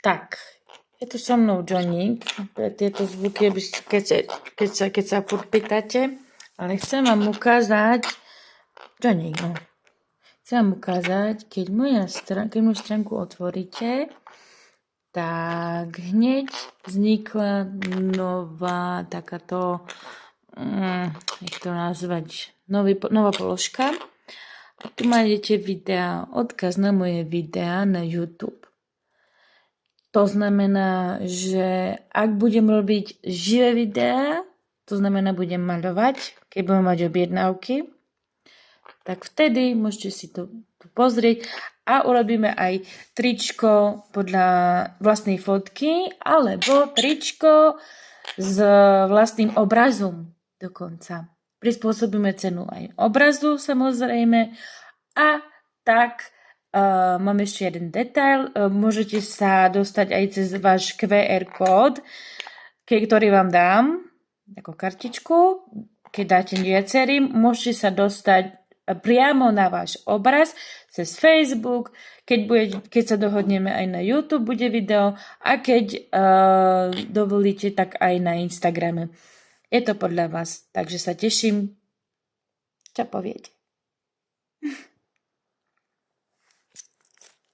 Tak, je tu so mnou Johnny. Tieto zvuky, keď sa furt pýtate, ale chcem vám ukázať, Johnny, no. Chcem vám ukázať, keď moju stránku otvoríte, tak hneď vznikla nová takáto, jak to nazvať, nová položka. A tu máte videa, odkaz na moje videa na YouTube. To znamená, že ak budem robiť živé videá, to znamená, budem maľovať, keď budem mať objednávky, tak vtedy môžete si to pozrieť a urobíme aj tričko podľa vlastnej fotky, alebo tričko s vlastným obrazom dokonca. Prispôsobíme cenu aj obrazu, samozrejme, a tak mám ešte jeden detail. Môžete sa dostať aj cez váš QR kód, ktorý vám dám ako kartičku. Keď dáte viacerým, môžete sa dostať priamo na váš obraz cez Facebook. Keď sa dohodneme aj na YouTube, bude video, a keď dovolíte, tak aj na Instagrame. Je to podľa vás, takže sa teším. Čo poviete?